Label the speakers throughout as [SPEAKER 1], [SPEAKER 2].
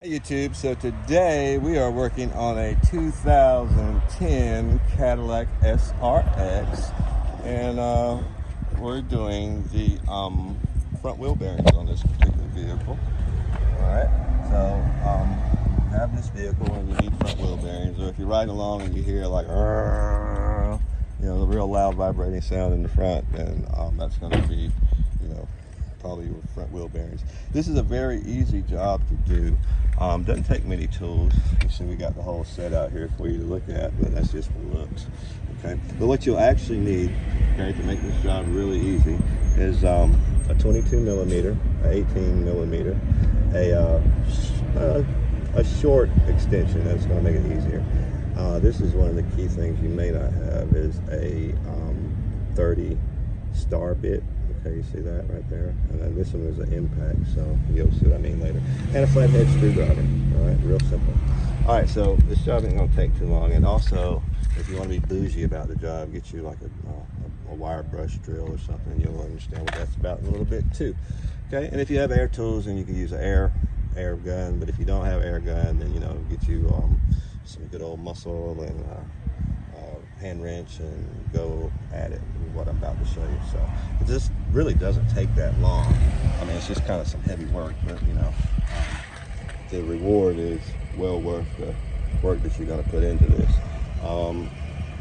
[SPEAKER 1] Hey YouTube, so today we are working on a 2010 Cadillac SRX, and we're doing the front wheel bearings on this particular vehicle. Alright, so you have this vehicle and you need front wheel bearings, or if you're riding along and you hear like the real loud vibrating sound in the front, then that's going to be probably your front wheel bearings. This is a very easy job to do. Doesn't take many tools. You see we got the whole set out here for you to look at, but that's just for looks. Okay, but what you'll actually need, okay, to make this job really easy is a 22 millimeter, a 18 millimeter, a short extension that's going to make it easier. This is one of the key things you may not have is a 30 star bit. Okay, you see that right there? And then this one is an impact, so you'll see what I mean later. And a flathead screwdriver, all right, real simple. All right, so this job ain't gonna take too long. And also, if you wanna be bougie about the job, get you like a wire brush drill or something. You'll understand what that's about in a little bit too. Okay, and if you have air tools, then you can use an air gun. But if you don't have air gun, then get you some good old muscle and hand wrench and go at it, what I'm about to show you. So this really doesn't take that long. I mean, it's just kind of some heavy work, but the reward is well worth the work that you're going to put into this.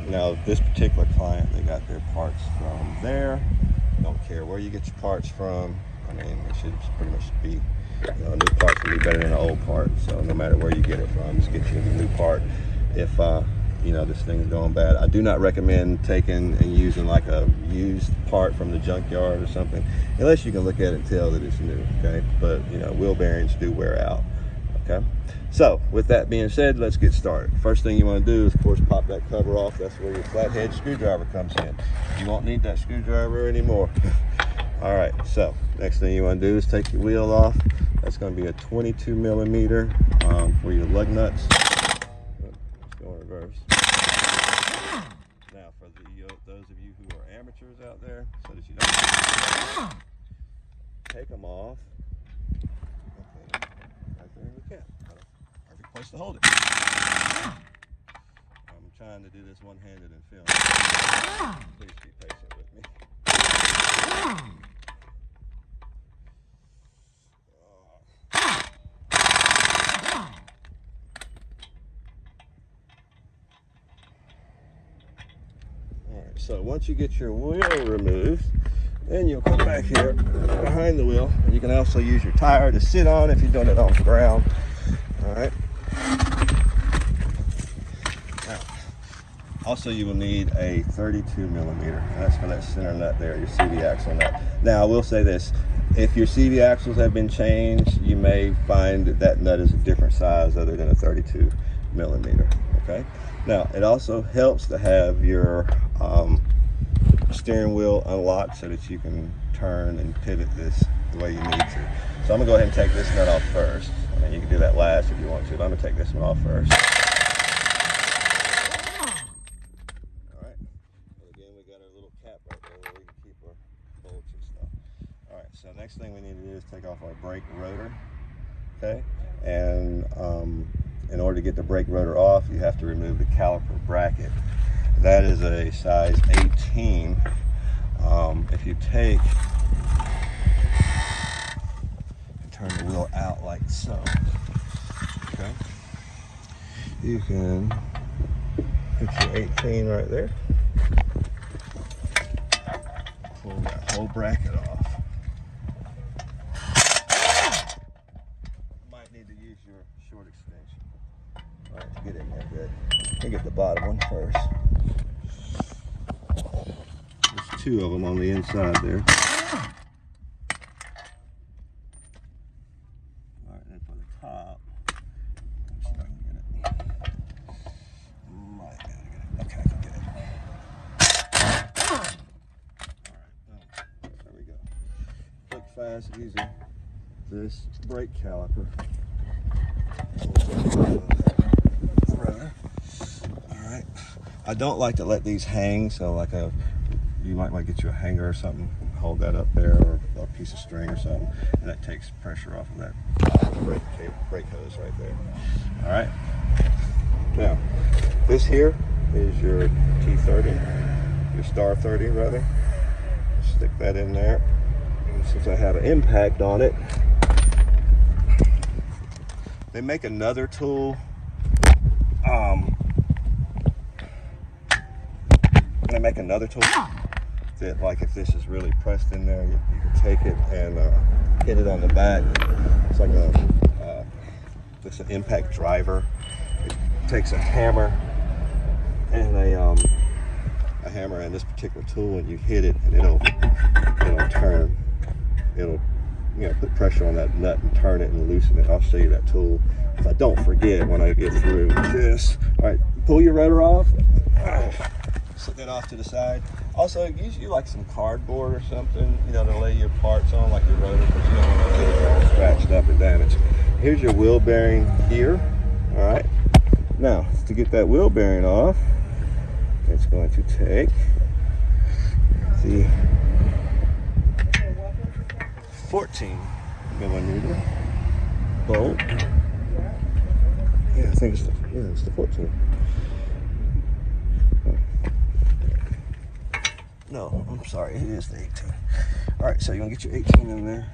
[SPEAKER 1] Now this particular client, they got their parts from there. Don't care where you get your parts from. I mean, it should pretty much be, a new part will be better than an old part. So no matter where you get it from, just get you a new part. If this thing's going bad, I do not recommend taking and using like a used part from the junkyard or something, unless you can look at it and tell that it's new. Okay, but wheel bearings do wear out. Okay, so with that being said, let's get started. First thing you want to do is, of course, pop that cover off. That's where your flathead screwdriver comes in. You won't need that screwdriver anymore. All right, so next thing you want to do is take your wheel off. That's going to be a 22 millimeter for your lug nuts. Let's go in reverse. Now, for those of you who are amateurs out there, so that you don't take them off, okay, right there in the cap. Perfect place to hold it. I'm trying to do this one-handed and film. Please be patient with me. So once you get your wheel removed, then you'll come back here behind the wheel. And you can also use your tire to sit on if you're doing it on the ground. All right. Now, also you will need a 32 millimeter. That's for that center nut there, your CV axle nut. Now I will say this, if your CV axles have been changed, you may find that nut is a different size other than a 32 millimeter. Okay. Now it also helps to have your steering wheel unlocked so that you can turn and pivot this the way you need to. So I'm gonna go ahead and take this nut off first. I mean, you can do that last if you want to, but I'm gonna take this one off first. All right. And again, we got our little cap right there where we can keep our bolts and stuff. All right. So next thing we need to do is take off our brake rotor. Okay. And in order to get the brake rotor off, you have to remove the caliper bracket. That is a size 18. If you take and turn the wheel out like so, okay, you can put your 18 right there. Pull that whole bracket off. Might need to use your short extension. All right, to get in there good. Let me get the bottom one first. There's two of them on the inside there. All right, then for the top, let's see if I can get it. Might be able to get it. Okay, I can get it. All right, there we go. Quick, fast, easy. This brake caliper. All right. I don't like to let these hang, so you might get you a hanger or something hold that up there, or a piece of string or something, and that takes pressure off of that brake hose right there. All right. Now, this here is your T30, your star 30 rather. Stick that in there. And since I have an impact on it, they make another tool. That, like, if this is really pressed in there, you can take it and hit it on the back. It's like it's an impact driver. It takes a hammer and a hammer and this particular tool, and you hit it, and it'll turn. It'll put pressure on that nut and turn it and loosen it. I'll show you that tool if I don't forget when I get through this. All right, pull your rotor off. Set that off to the side. Also, use like some cardboard or something, to lay your parts on, like your rotor, because you don't want to get it all scratched up and damaged. Here's your wheel bearing here. All right. Now, to get that wheel bearing off, it's going to take the 14mm bolt. Yeah, I think it's the 14. No, I'm sorry, it is the 18. All right, so you want to get your 18 in there.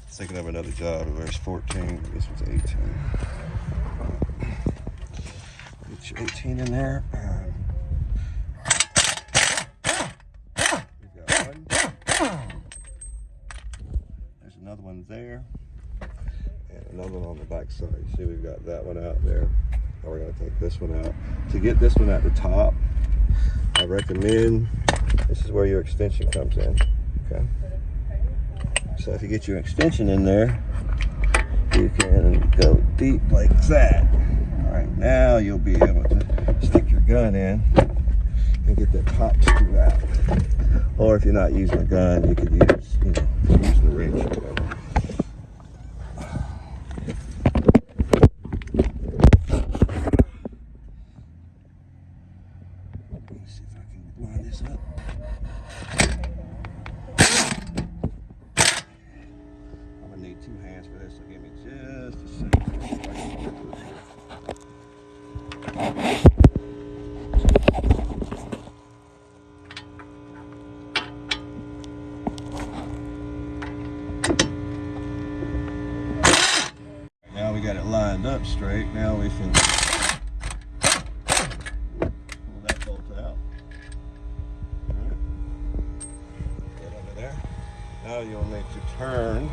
[SPEAKER 1] Thinking of another job where it's 14, this one's 18. Get your 18 in there. We've got one. There's another one there. And another one on the back side. You see we've got that one out there. Now we're going to take this one out. To get this one at the top, I recommend, this is where your extension comes in, okay? So if you get your extension in there, you can go deep like that. All right, now you'll be able to stick your gun in and get the top screw out. Or if you're not using a gun, you could use, use the wrench or whatever. Now we got it lined up straight. Now we can pull that bolt out. All right. Get under there. Now you'll need to turn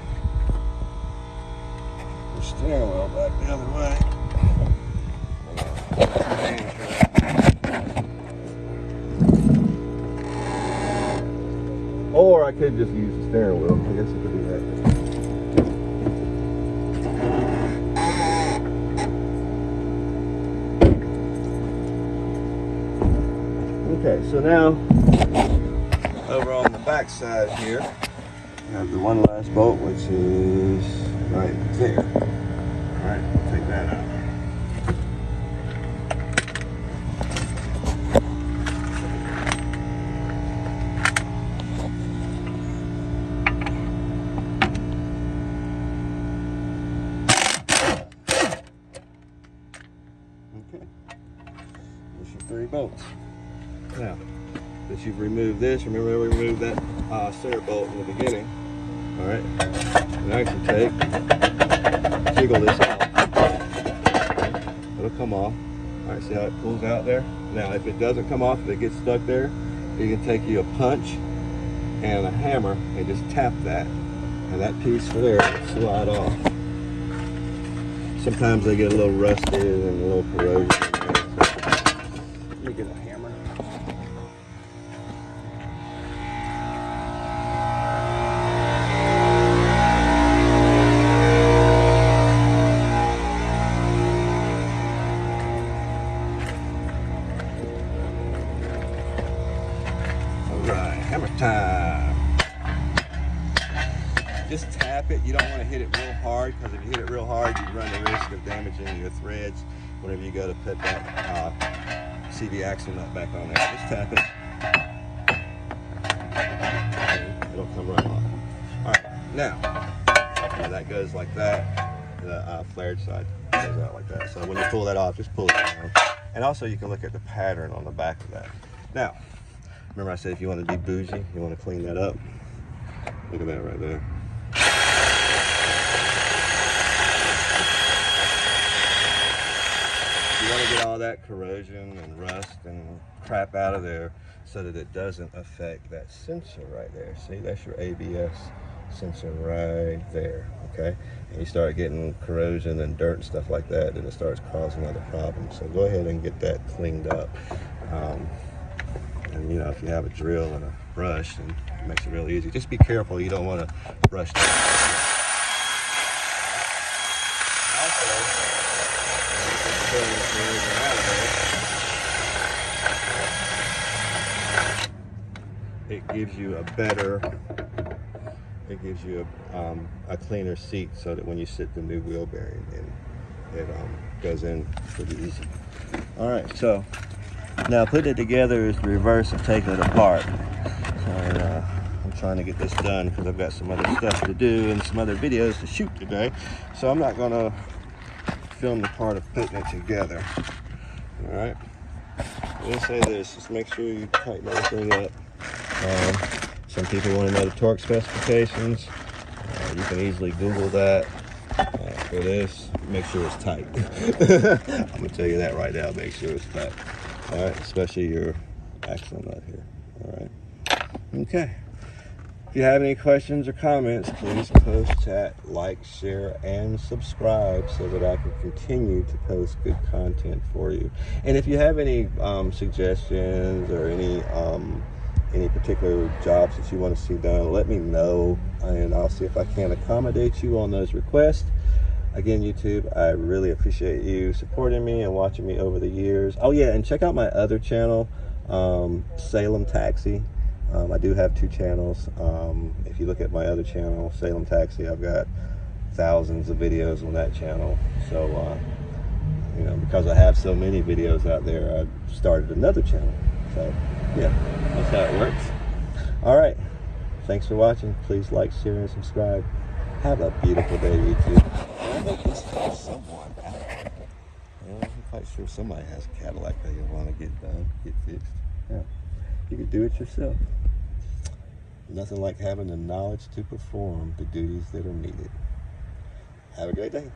[SPEAKER 1] the steering wheel back the other way. Or I could just use the steering wheel. I guess I could do that. Okay, so now over on the back side here, we have the one last bolt, which is right there. All right, we'll take that out. Okay, there's your 3 bolts. Now, that you've removed this, remember we removed that center bolt in the beginning. All right, now you can jiggle this out. It'll come off. All right, see how it pulls out there? Now, if it doesn't come off, if it gets stuck there, you can take you a punch and a hammer and just tap that, and that piece there will slide off. Sometimes they get a little rusted and a little corrosion. Let me get a hammer. Hammer time. Just tap it. You don't want to hit it real hard, because if you hit it real hard, you run the risk of damaging your threads whenever you go to put that CV axle nut back on there. Just tap it. It'll come right off. All right, now that goes like that. The flared side goes out like that. So when you pull that off, just pull it down. And also you can look at the pattern on the back of that. Now, remember I said if you want to be bougie, you want to clean that up. Look at that right there. You want to get all that corrosion and rust and crap out of there so that it doesn't affect that sensor right there. See, that's your ABS sensor right there, okay? And you start getting corrosion and dirt and stuff like that, and it starts causing other problems. So go ahead and get that cleaned up. And you know, if you have a drill and a brush, then it makes it real easy. Just be careful, you don't want to brush that. It gives you a cleaner seat so that when you sit the new wheel bearing in, it goes in pretty easy. All right, so now putting it together is the reverse of taking it apart. So I'm trying to get this done because I've got some other stuff to do and some other videos to shoot today. So I'm not gonna film the part of putting it together. All right, I'm gonna say this, just make sure you tighten everything up. Some people want to know the torque specifications. You can easily Google that for this. Make sure it's tight. I'm gonna tell you that right now, make sure it's tight. All right, especially your axle nut here. All right, okay. If you have any questions or comments, please post, chat, like, share, and subscribe so that I can continue to post good content for you. And if you have any suggestions or any particular jobs that you want to see done, let me know, and I'll see if I can accommodate you on those requests. Again, YouTube, I really appreciate you supporting me and watching me over the years. Oh yeah, and check out my other channel, Salem Taxi. I do have 2 channels. If you look at my other channel, Salem Taxi, I've got thousands of videos on that channel. So, you know, because I have so many videos out there, I started another channel. So, yeah, that's how it works. All right, thanks for watching. Please like, share, and subscribe. Have a beautiful day, YouTube. I hope this helps someone out. I'm quite sure somebody has a Cadillac that you want to get done, get fixed. Yeah, you can do it yourself. Nothing like having the knowledge to perform the duties that are needed. Have a great day.